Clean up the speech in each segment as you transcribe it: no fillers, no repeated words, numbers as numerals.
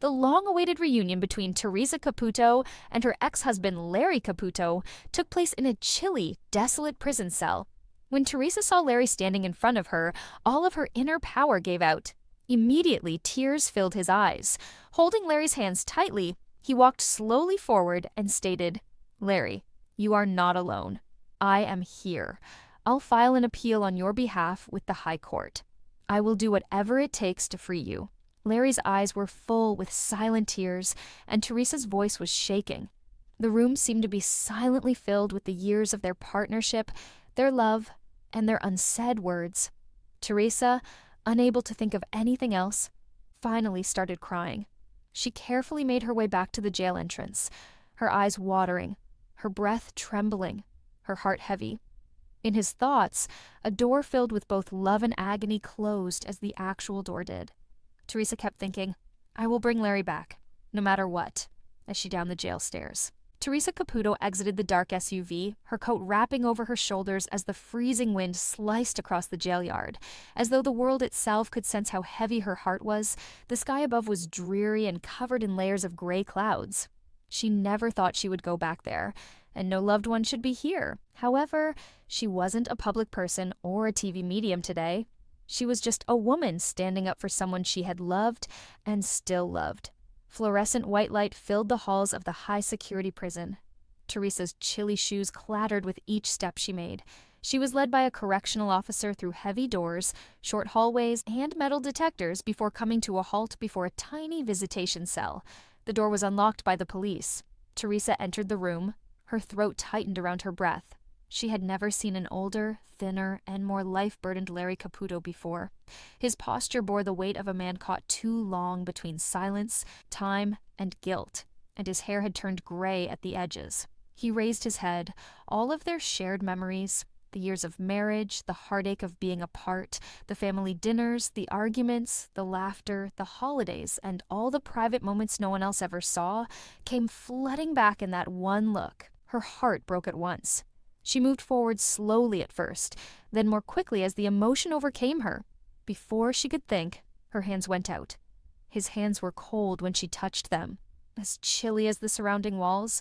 The long-awaited reunion between Theresa Caputo and her ex-husband Larry Caputo took place in a chilly, desolate prison cell. When Theresa saw Larry standing in front of her, all of her inner power gave out. Immediately, tears filled his eyes. Holding Larry's hands tightly, he walked slowly forward and stated, "Larry, you are not alone. I am here. I'll file an appeal on your behalf with the High Court. I will do whatever it takes to free you." Larry's eyes were full with silent tears, and Theresa's voice was shaking. The room seemed to be silently filled with the years of their partnership, their love, and their unsaid words. Theresa, unable to think of anything else, finally started crying. She carefully made her way back to the jail entrance, her eyes watering, her breath trembling, her heart heavy. In his thoughts, a door filled with both love and agony closed as the actual door did. Theresa kept thinking, "I will bring Larry back, no matter what," as she downed the jail stairs. Theresa Caputo exited the dark SUV, her coat wrapping over her shoulders as the freezing wind sliced across the jail yard. As though the world itself could sense how heavy her heart was, the sky above was dreary and covered in layers of gray clouds. She never thought she would go back there, and no loved one should be here. However, she wasn't a public person or a TV medium today. She was just a woman standing up for someone she had loved and still loved. Fluorescent white light filled the halls of the high-security prison. Theresa's chilly shoes clattered with each step she made. She was led by a correctional officer through heavy doors, short hallways, and metal detectors before coming to a halt before a tiny visitation cell. The door was unlocked by the police. Theresa entered the room. Her throat tightened around her breath. She had never seen an older, thinner, and more life-burdened Larry Caputo before. His posture bore the weight of a man caught too long between silence, time, and guilt, and his hair had turned gray at the edges. He raised his head. All of their shared memories, the years of marriage, the heartache of being apart, the family dinners, the arguments, the laughter, the holidays, and all the private moments no one else ever saw, came flooding back in that one look. Her heart broke at once. She moved forward slowly at first, then more quickly as the emotion overcame her. Before she could think, her hands went out. His hands were cold when she touched them, as chilly as the surrounding walls,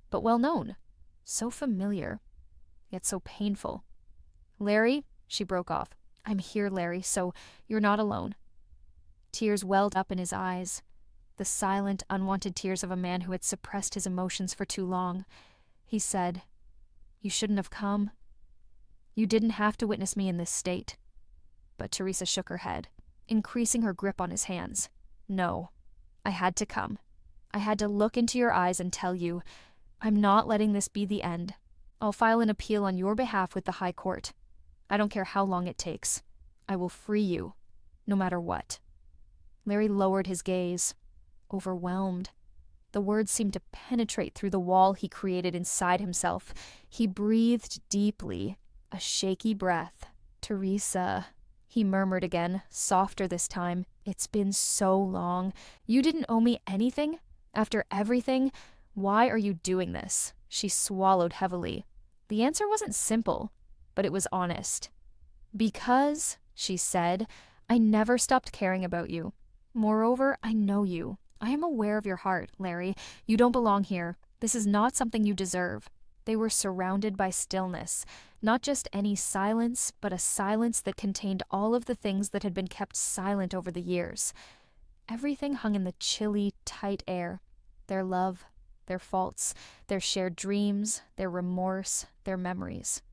but well known, so familiar, yet so painful. "Larry," she broke off. "I'm here, Larry, so you're not alone." Tears welled up in his eyes, the silent, unwanted tears of a man who had suppressed his emotions for too long. He said, "You shouldn't have come. You didn't have to witness me in this state." But Theresa shook her head, increasing her grip on his hands. "No, I had to come. I had to look into your eyes and tell you, I'm not letting this be the end. I'll file an appeal on your behalf with the High Court. I don't care how long it takes. I will free you, no matter what." Larry lowered his gaze, overwhelmed. The words seemed to penetrate through the wall he created inside himself. He breathed deeply, a shaky breath. "Theresa," he murmured again, softer this time. "It's been so long. You didn't owe me anything? After everything? Why are you doing this?" She swallowed heavily. The answer wasn't simple, but it was honest. "Because," she said, "I never stopped caring about you. Moreover, I know you. I am aware of your heart, Larry. You don't belong here. This is not something you deserve." They were surrounded by stillness, not just any silence, but a silence that contained all of the things that had been kept silent over the years. Everything hung in the chilly, tight air. Their love, their faults, their shared dreams, their remorse, their memories.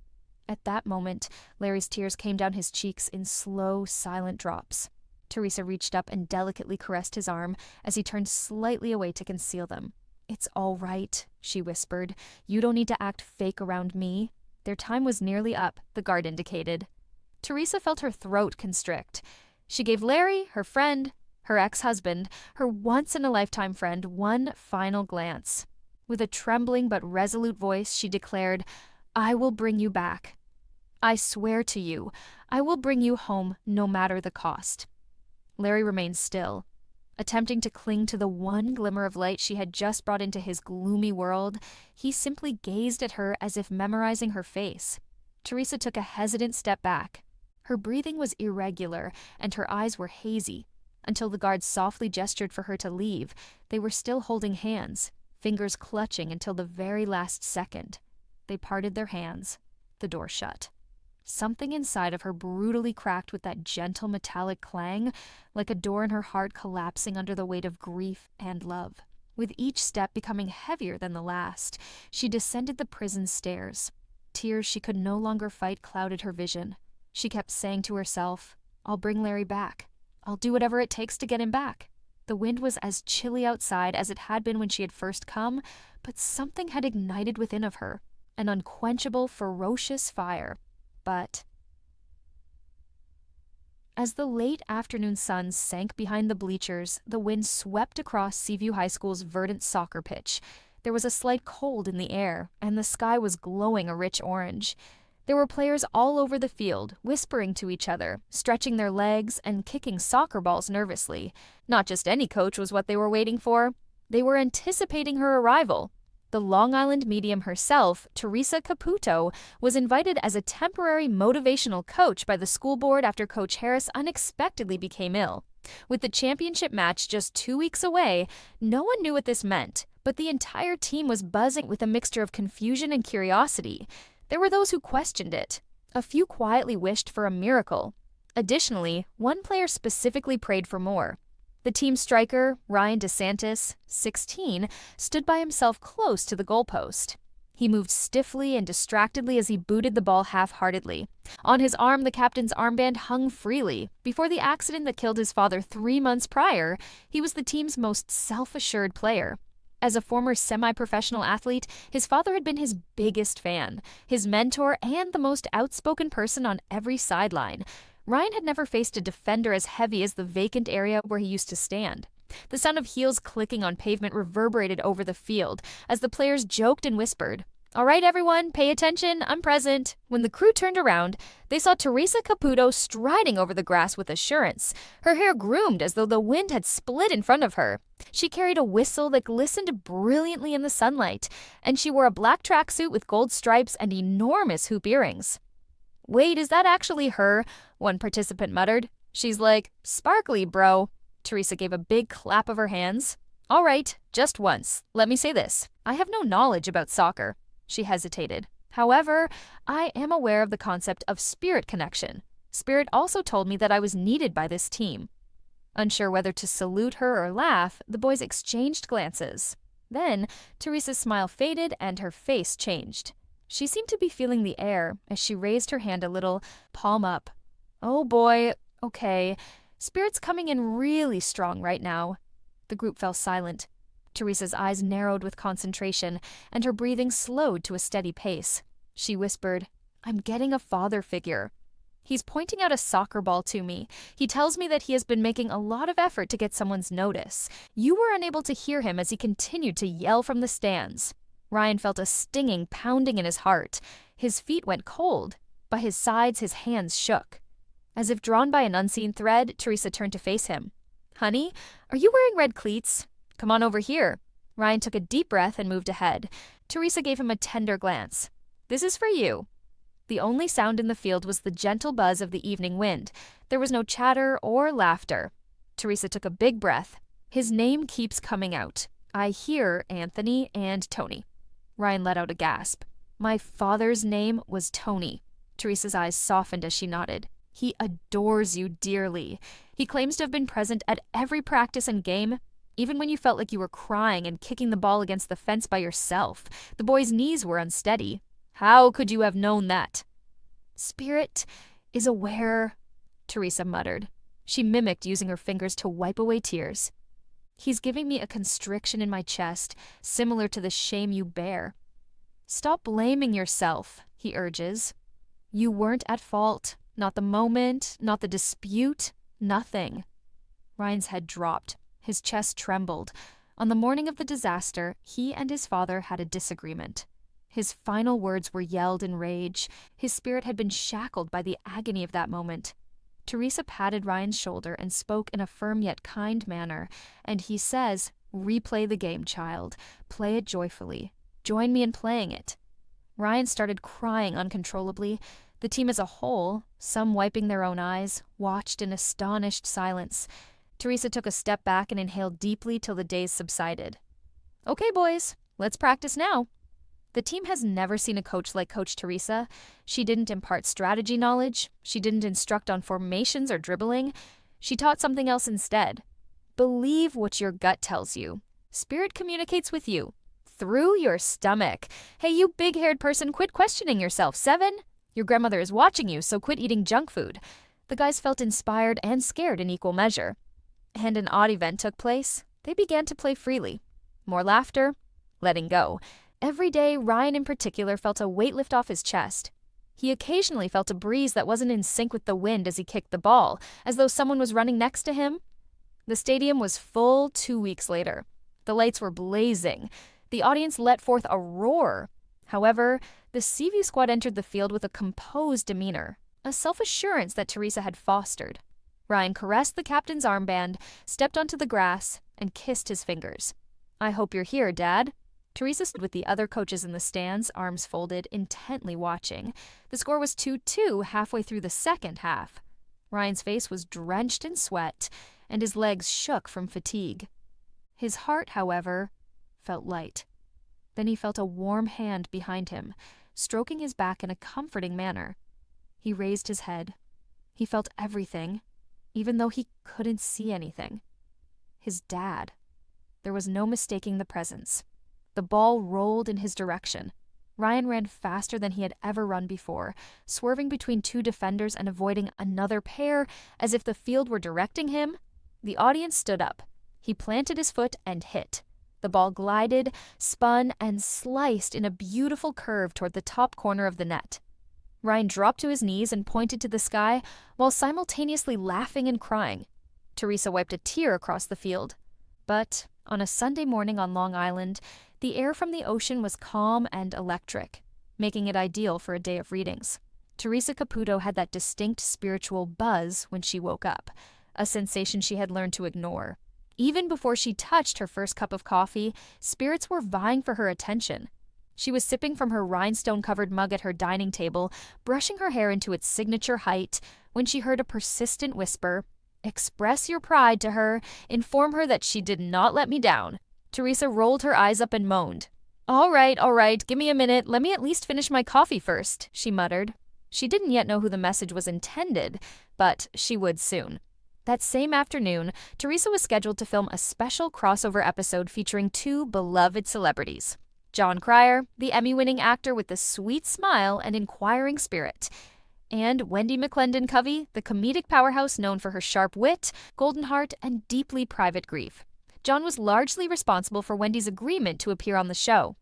At that moment, Larry's tears came down his cheeks in slow, silent drops. Theresa reached up and delicately caressed his arm as he turned slightly away to conceal them. "It's all right," she whispered. "You don't need to act fake around me." Their time was nearly up, the guard indicated. Theresa felt her throat constrict. She gave Larry, her friend, her ex-husband, her once-in-a-lifetime friend, one final glance. With a trembling but resolute voice, she declared, "I will bring you back. I swear to you, I will bring you home no matter the cost." Larry remained still, attempting to cling to the one glimmer of light she had just brought into his gloomy world. He simply gazed at her as if memorizing her face. Theresa took a hesitant step back. Her breathing was irregular, and her eyes were hazy. Until the guard softly gestured for her to leave, they were still holding hands, fingers clutching until the very last second. They parted their hands. The door shut. Something inside of her brutally cracked with that gentle metallic clang, like a door in her heart collapsing under the weight of grief and love. With each step becoming heavier than the last, she descended the prison stairs. Tears she could no longer fight clouded her vision. She kept saying to herself, "I'll bring Larry back. I'll do whatever it takes to get him back." The wind was as chilly outside as it had been when she had first come, but something had ignited within of her, an unquenchable, ferocious fire. But as the late afternoon sun sank behind the bleachers, the wind swept across Seaview High School's verdant soccer pitch. There was a slight cold in the air, and the sky was glowing a rich orange. There were players all over the field, whispering to each other, stretching their legs, and kicking soccer balls nervously. Not just any coach was what they were waiting for. They were anticipating her arrival. The Long Island medium herself, Theresa Caputo, was invited as a temporary motivational coach by the school board after Coach Harris unexpectedly became ill. With the championship match just 2 weeks away, no one knew what this meant, but the entire team was buzzing with a mixture of confusion and curiosity. There were those who questioned it. A few quietly wished for a miracle. Additionally, one player specifically prayed for more. The team striker, Ryan DeSantis, 16, stood by himself close to the goalpost. He moved stiffly and distractedly as he booted the ball half-heartedly. On his arm, the captain's armband hung freely. Before the accident that killed his father 3 months prior, he was the team's most self-assured player. As a former semi-professional athlete, his father had been his biggest fan, his mentor, and the most outspoken person on every sideline. Ryan had never faced a defender as heavy as the vacant area where he used to stand. The sound of heels clicking on pavement reverberated over the field as the players joked and whispered, "All right, everyone, pay attention, I'm present." When the crew turned around, they saw Theresa Caputo striding over the grass with assurance, her hair groomed as though the wind had split in front of her. She carried a whistle that glistened brilliantly in the sunlight, and she wore a black tracksuit with gold stripes and enormous hoop earrings. "Wait, is that actually her?" one participant muttered. "She's like, sparkly, bro." Theresa gave a big clap of her hands. "All right, just once. Let me say this. I have no knowledge about soccer." She hesitated. "However, I am aware of the concept of spirit connection. Spirit also told me that I was needed by this team." Unsure whether to salute her or laugh, the boys exchanged glances. Then, Theresa's smile faded and her face changed. She seemed to be feeling the air as she raised her hand a little, palm up. "Oh boy, okay. Spirit's coming in really strong right now." The group fell silent. Theresa's eyes narrowed with concentration, and her breathing slowed to a steady pace. She whispered, "I'm getting a father figure. He's pointing out a soccer ball to me. He tells me that he has been making a lot of effort to get someone's notice. You were unable to hear him as he continued to yell from the stands." Ryan felt a stinging pounding in his heart. His feet went cold. By his sides, his hands shook. As if drawn by an unseen thread, Theresa turned to face him. "Honey, are you wearing red cleats? Come on over here." Ryan took a deep breath and moved ahead. Theresa gave him a tender glance. "This is for you." The only sound in the field was the gentle buzz of the evening wind. There was no chatter or laughter. Theresa took a big breath. "His name keeps coming out. I hear Anthony and Tony." Ryan let out a gasp. "My father's name was Tony." Theresa's eyes softened as she nodded. "He adores you dearly. He claims to have been present at every practice and game, even when you felt like you were crying and kicking the ball against the fence by yourself. The boy's knees were unsteady. How could you have known that?" "Spirit is aware," Theresa muttered. She mimicked using her fingers to wipe away tears. "He's giving me a constriction in my chest, similar to the shame you bear." "Stop blaming yourself," he urges. "You weren't at fault. Not the moment, not the dispute, nothing." Ryan's head dropped. His chest trembled. On the morning of the disaster, he and his father had a disagreement. His final words were yelled in rage. His spirit had been shackled by the agony of that moment. Theresa patted Ryan's shoulder and spoke in a firm yet kind manner, and he says, "Replay the game, child. Play it joyfully. Join me in playing it." Ryan started crying uncontrollably. The team as a whole, some wiping their own eyes, watched in astonished silence. Theresa took a step back and inhaled deeply till the daze subsided. Okay, boys, let's practice now. The team has never seen a coach like Coach Theresa. She didn't impart strategy knowledge. She didn't instruct on formations or dribbling. She taught something else instead. Believe what your gut tells you. Spirit communicates with you. Through your stomach. Hey, you big-haired person, quit questioning yourself. 7? Your grandmother is watching you, so quit eating junk food. The guys felt inspired and scared in equal measure. And an odd event took place. They began to play freely. More laughter, letting go. Every day, Ryan in particular felt a weight lift off his chest. He occasionally felt a breeze that wasn't in sync with the wind as he kicked the ball, as though someone was running next to him. The stadium was full 2 weeks later. The lights were blazing. The audience let forth a roar. However, the Seaview squad entered the field with a composed demeanor, a self-assurance that Theresa had fostered. Ryan caressed the captain's armband, stepped onto the grass, and kissed his fingers. I hope you're here, Dad. Theresa stood with the other coaches in the stands, arms folded, intently watching. The score was 2-2 halfway through the second half. Ryan's face was drenched in sweat, and his legs shook from fatigue. His heart, however, felt light. Then he felt a warm hand behind him, stroking his back in a comforting manner. He raised his head. He felt everything, even though he couldn't see anything. His dad. There was no mistaking the presence. The ball rolled in his direction. Ryan ran faster than he had ever run before, swerving between 2 defenders and avoiding another pair as if the field were directing him. The audience stood up. He planted his foot and hit. The ball glided, spun, and sliced in a beautiful curve toward the top corner of the net. Ryan dropped to his knees and pointed to the sky while simultaneously laughing and crying. Theresa wiped a tear across the field. But on a Sunday morning on Long Island, the air from the ocean was calm and electric, making it ideal for a day of readings. Theresa Caputo had that distinct spiritual buzz when she woke up, a sensation she had learned to ignore. Even before she touched her first cup of coffee, spirits were vying for her attention. She was sipping from her rhinestone-covered mug at her dining table, brushing her hair into its signature height, when she heard a persistent whisper, "Express your pride to her, inform her that she did not let me down." Theresa rolled her eyes up and moaned. All right, give me a minute. Let me at least finish my coffee first," she muttered. She didn't yet know who the message was intended, but she would soon. That same afternoon, Theresa was scheduled to film a special crossover episode featuring 2 beloved celebrities. Jon Cryer, the Emmy-winning actor with the sweet smile and inquiring spirit, and Wendy McClendon-Covey, the comedic powerhouse known for her sharp wit, golden heart, and deeply private grief. Jon was largely responsible for Wendy's agreement to appear on the show.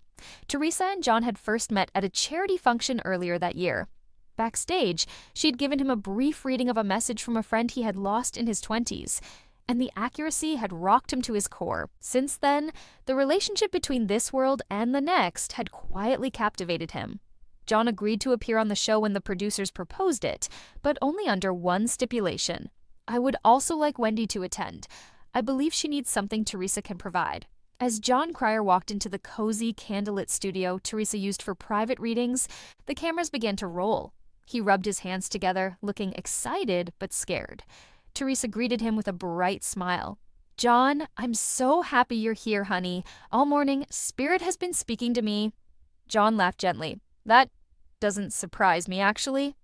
Theresa and Jon had first met at a charity function earlier that year. Backstage, she'd given him a brief reading of a message from a friend he had lost in his 20s, and the accuracy had rocked him to his core. Since then, the relationship between this world and the next had quietly captivated him. Jon agreed to appear on the show when the producers proposed it, but only under one stipulation. "I would also like Wendy to attend. I believe she needs something Theresa can provide." As Jon Cryer walked into the cozy, candlelit studio Theresa used for private readings, the cameras began to roll. He rubbed his hands together, looking excited but scared. Theresa greeted him with a bright smile. "Jon, I'm so happy you're here, honey. All morning, Spirit has been speaking to me." Jon laughed gently. "That doesn't surprise me, actually."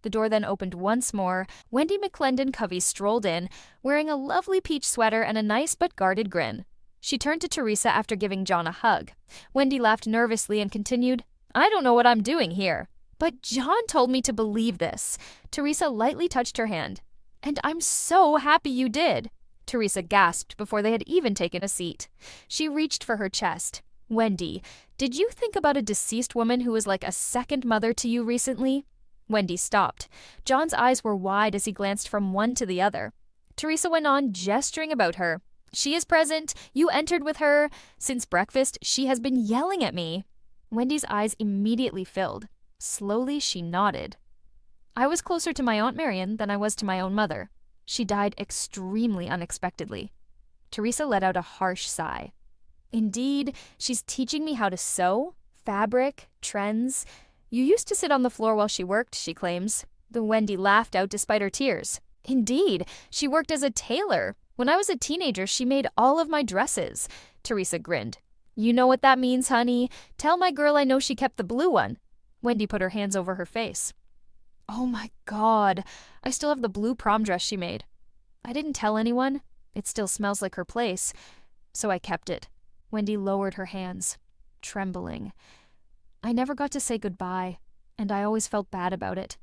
The door then opened once more. Wendy McClendon-Covey strolled in, wearing a lovely peach sweater and a nice but guarded grin. She turned to Theresa after giving Jon a hug. Wendy laughed nervously and continued, "I don't know what I'm doing here." "But Jon told me to believe this." Theresa lightly touched her hand. "And I'm so happy you did." Theresa gasped before they had even taken a seat. She reached for her chest. "Wendy, did you think about a deceased woman who was like a second mother to you recently?" Wendy stopped. Jon's eyes were wide as he glanced from one to the other. Theresa went on, gesturing about her. "She is present. You entered with her. Since breakfast, she has been yelling at me." Wendy's eyes immediately filled. Slowly, she nodded. "I was closer to my Aunt Marion than I was to my own mother. She died extremely unexpectedly." Theresa let out a harsh sigh. "Indeed, she's teaching me how to sew, fabric, trends. You used to sit on the floor while she worked," she claims. The Wendy laughed out despite her tears. "Indeed, she worked as a tailor. When I was a teenager, she made all of my dresses. Theresa grinned. You know what that means, honey. Tell my girl I know she kept the blue one. Wendy put her hands over her face. Oh my God, I still have the blue prom dress she made. I didn't tell anyone. It still smells like her place, so I kept it. Wendy lowered her hands, trembling. I never got to say goodbye, and I always felt bad about it.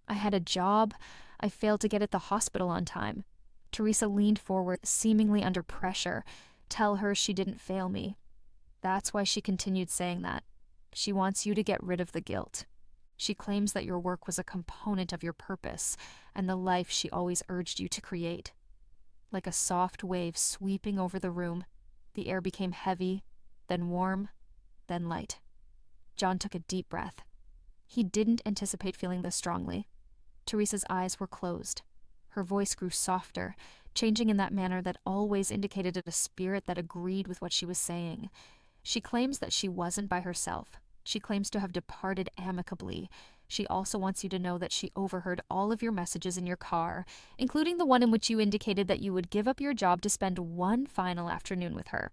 I had a job. I failed to get at the hospital on time. Theresa leaned forward, seemingly under pressure. Tell her she didn't fail me. That's why she continued saying that. She wants you to get rid of the guilt. She claims that your work was a component of your purpose and the life she always urged you to create. Like a soft wave sweeping over the room, the air became heavy, then warm, then light. John took a deep breath. He didn't anticipate feeling this strongly. Theresa's eyes were closed. Her voice grew softer, changing in that manner that always indicated a spirit that agreed with what she was saying. She claims that she wasn't by herself. She claims to have departed amicably. She also wants you to know that she overheard all of your messages in your car, including the one in which you indicated that you would give up your job to spend one final afternoon with her.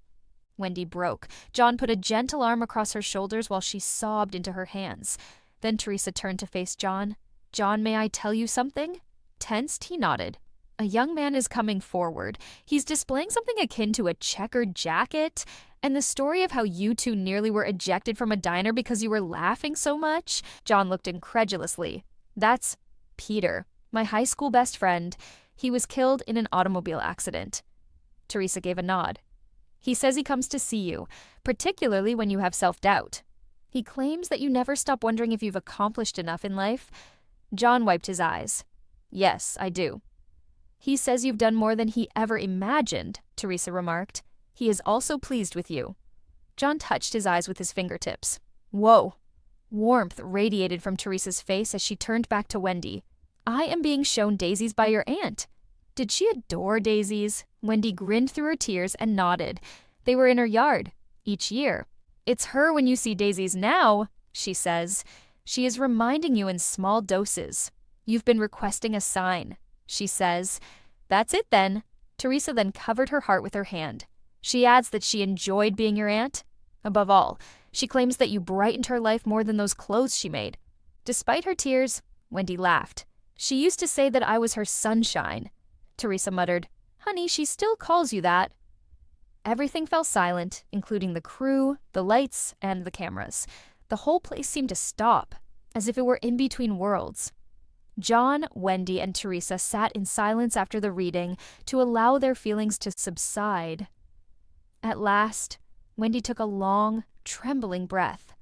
Wendy broke. John put a gentle arm across her shoulders while she sobbed into her hands. Then Theresa turned to face John. John, may I tell you something? Tensed, he nodded. A young man is coming forward. He's displaying something akin to a checkered jacket, and the story of how you two nearly were ejected from a diner because you were laughing so much. John looked incredulously. That's Peter, my high school best friend. He was killed in an automobile accident. Theresa gave a nod. He says he comes to see you, particularly when you have self-doubt. He claims that you never stop wondering if you've accomplished enough in life. John wiped his eyes. Yes, I do. He says you've done more than he ever imagined, Theresa remarked. He is also pleased with you. John touched his eyes with his fingertips. Whoa. Warmth radiated from Theresa's face as she turned back to Wendy. I am being shown daisies by your aunt. Did she adore daisies? Wendy grinned through her tears and nodded. They were in her yard, each year. It's her when you see daisies now, she says. She is reminding you in small doses. You've been requesting a sign, she says. That's it then. Theresa then covered her heart with her hand. She adds that she enjoyed being your aunt. Above all, she claims that you brightened her life more than those clothes she made. Despite her tears, Wendy laughed. She used to say that I was her sunshine. Theresa muttered, Honey, she still calls you that. Everything fell silent, including the crew, the lights, and the cameras. The whole place seemed to stop, as if it were in between worlds. John, Wendy, and Theresa sat in silence after the reading to allow their feelings to subside. At last, Wendy took a long, trembling breath.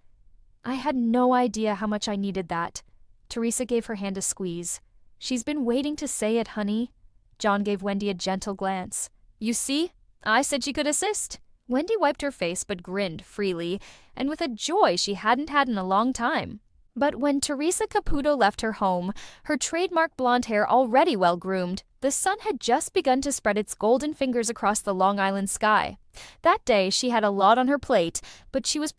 I had no idea how much I needed that. Theresa gave her hand a squeeze. She's been waiting to say it, honey. John gave Wendy a gentle glance. You see? I said she could assist. Wendy wiped her face but grinned freely, and with a joy she hadn't had in a long time. But when Theresa Caputo left her home, her trademark blonde hair already well-groomed, the sun had just begun to spread its golden fingers across the Long Island sky. That day she had a lot on her plate, but she was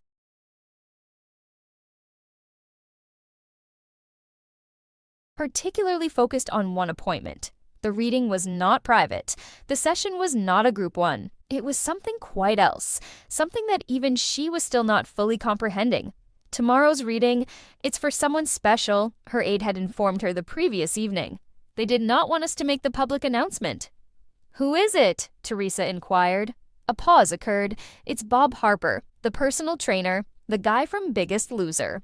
particularly focused on one appointment. The reading was not private. The session was not a group one. It was something quite else, something that even she was still not fully comprehending. Tomorrow's reading, it's for someone special, her aide had informed her the previous evening. They did not want us to make the public announcement. Who is it? Theresa inquired. A pause occurred. It's Bob Harper, the personal trainer, the guy from Biggest Loser.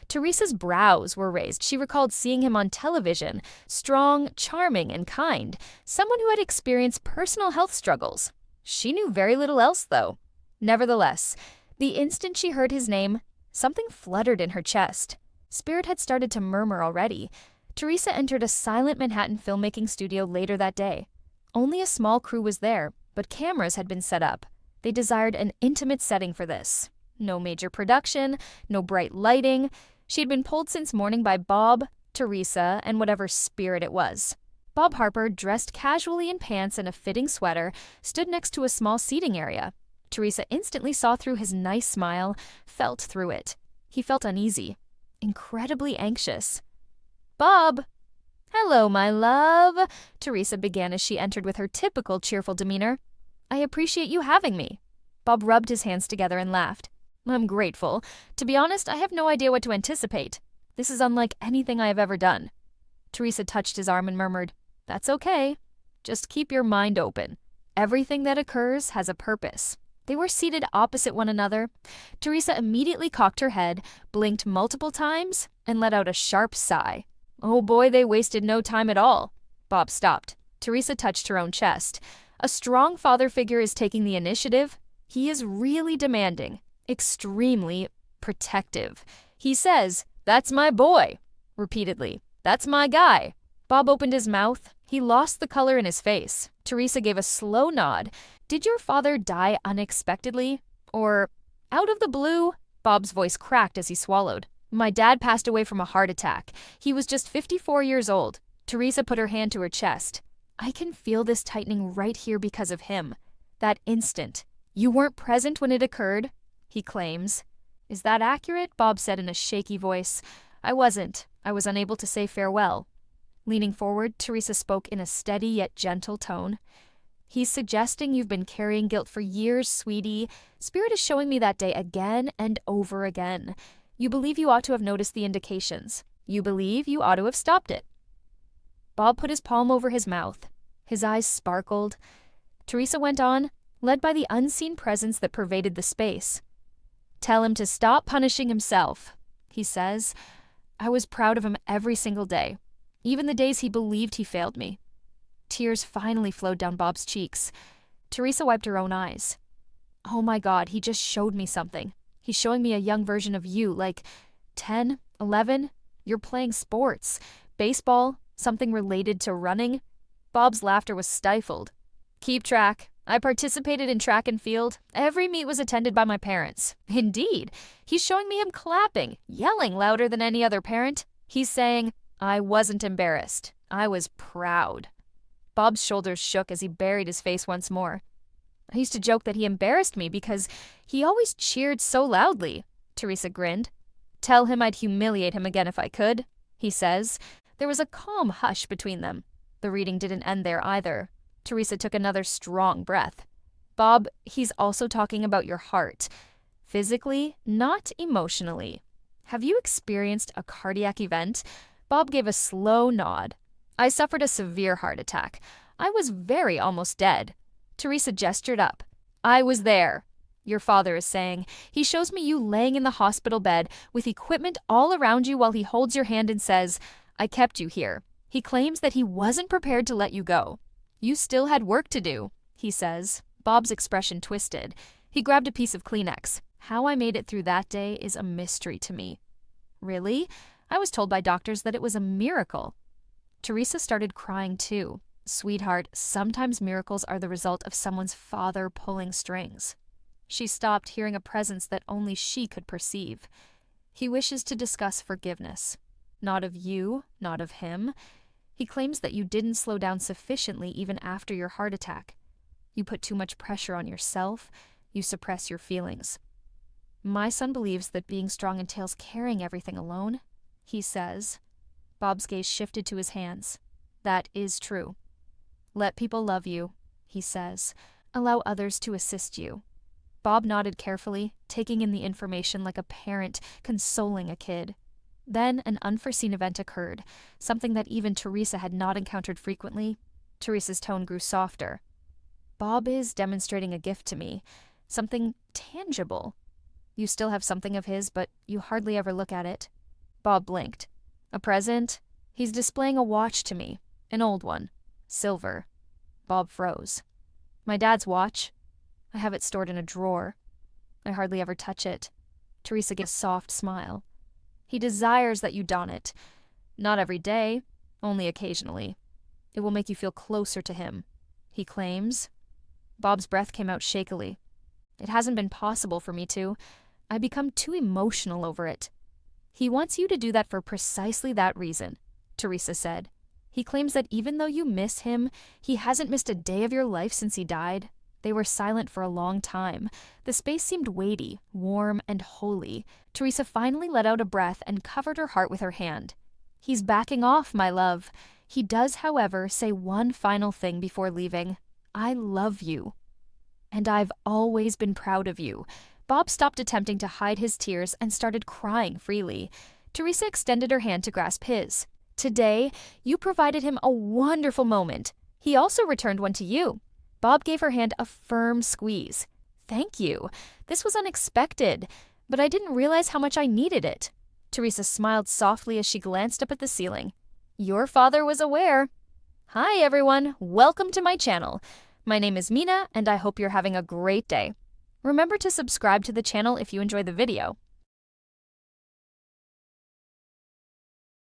Theresa's brows were raised. She recalled seeing him on television, strong, charming, and kind, someone who had experienced personal health struggles. She knew very little else, though. Nevertheless, the instant she heard his name, something fluttered in her chest. Spirit had started to murmur already. Theresa entered a silent Manhattan filmmaking studio later that day. Only a small crew was there, but cameras had been set up. They desired an intimate setting for this. No major production, no bright lighting. She had been pulled since morning by Bob, Theresa, and whatever spirit it was. Bob Harper, dressed casually in pants and a fitting sweater, stood next to a small seating area. Theresa instantly saw through his nice smile, felt through it. He felt uneasy, incredibly anxious. Bob! Hello, my love, Theresa began as she entered with her typical cheerful demeanor. I appreciate you having me. Bob rubbed his hands together and laughed. I'm grateful. To be honest, I have no idea what to anticipate. This is unlike anything I have ever done. Theresa touched his arm and murmured, That's okay. Just keep your mind open. Everything that occurs has a purpose. They were seated opposite one another. Theresa immediately cocked her head, blinked multiple times, and let out a sharp sigh. Oh boy, they wasted no time at all. Bob stopped. Theresa touched her own chest. A strong father figure is taking the initiative. He is really demanding, extremely protective. He says, That's my boy, repeatedly. That's my guy. Bob opened his mouth. He lost the color in his face. Theresa gave a slow nod. Did your father die unexpectedly? Or out of the blue? Bob's voice cracked as he swallowed. My dad passed away from a heart attack. He was just 54 years old. Theresa put her hand to her chest. I can feel this tightening right here because of him. That instant. You weren't present when it occurred, he claims. Is that accurate? Bob said in a shaky voice. I wasn't. I was unable to say farewell. Leaning forward, Theresa spoke in a steady yet gentle tone. He's suggesting you've been carrying guilt for years, sweetie. Spirit is showing me that day again and over again. You believe you ought to have noticed the indications. You believe you ought to have stopped it. Bob put his palm over his mouth. His eyes sparkled. Theresa went on, led by the unseen presence that pervaded the space. Tell him to stop punishing himself, he says. I was proud of him every single day, even the days he believed he failed me. Tears finally flowed down Bob's cheeks. Theresa wiped her own eyes. Oh my God, he just showed me something. He's showing me a young version of you, like 10, 11. You're playing sports, baseball, something related to running. Bob's laughter was stifled. Keep track. I participated in track and field. Every meet was attended by my parents. Indeed, he's showing me him clapping, yelling louder than any other parent. He's saying, I wasn't embarrassed. I was proud. Bob's shoulders shook as he buried his face once more. I used to joke that he embarrassed me because he always cheered so loudly, Theresa grinned. Tell him I'd humiliate him again if I could, he says. There was a calm hush between them. The reading didn't end there either. Theresa took another strong breath. Bob, he's also talking about your heart. Physically, not emotionally. Have you experienced a cardiac event? Bob gave a slow nod. I suffered a severe heart attack. I was very almost dead. Theresa gestured up. I was there. Your father is saying. He shows me you laying in the hospital bed with equipment all around you while he holds your hand and says, I kept you here. He claims that he wasn't prepared to let you go. You still had work to do, he says. Bob's expression twisted. He grabbed a piece of Kleenex. How I made it through that day is a mystery to me. Really? I was told by doctors that it was a miracle. Theresa started crying too. Sweetheart, sometimes miracles are the result of someone's father pulling strings. She stopped, hearing a presence that only she could perceive. He wishes to discuss forgiveness. Not of you, not of him. He claims that you didn't slow down sufficiently even after your heart attack. You put too much pressure on yourself. You suppress your feelings. My son believes that being strong entails carrying everything alone, he says. Bob's gaze shifted to his hands. That is true. Let people love you, he says. Allow others to assist you. Bob nodded carefully, taking in the information like a parent consoling a kid. Then an unforeseen event occurred, something that even Theresa had not encountered frequently. Theresa's tone grew softer. Bob is demonstrating a gift to me, something tangible. You still have something of his, but you hardly ever look at it. Bob blinked. A present? He's displaying a watch to me, an old one. Silver. Bob froze. My dad's watch? I have it stored in a drawer. I hardly ever touch it. Theresa gave a soft smile. He desires that you don it. Not every day, only occasionally. It will make you feel closer to him, he claims. Bob's breath came out shakily. It hasn't been possible for me to. I become too emotional over it. He wants you to do that for precisely that reason, Theresa said. He claims that even though you miss him, he hasn't missed a day of your life since he died. They were silent for a long time. The space seemed weighty, warm, and holy. Theresa finally let out a breath and covered her heart with her hand. He's backing off, my love. He does, however, say one final thing before leaving. I love you. And I've always been proud of you. Bob stopped attempting to hide his tears and started crying freely. Theresa extended her hand to grasp his. Today, you provided him a wonderful moment. He also returned one to you. Bob gave her hand a firm squeeze. Thank you. This was unexpected, but I didn't realize how much I needed it. Theresa smiled softly as she glanced up at the ceiling. Your father was aware. Hi everyone, welcome to my channel. My name is Mina and I hope you're having a great day. Remember to subscribe to the channel if you enjoy the video.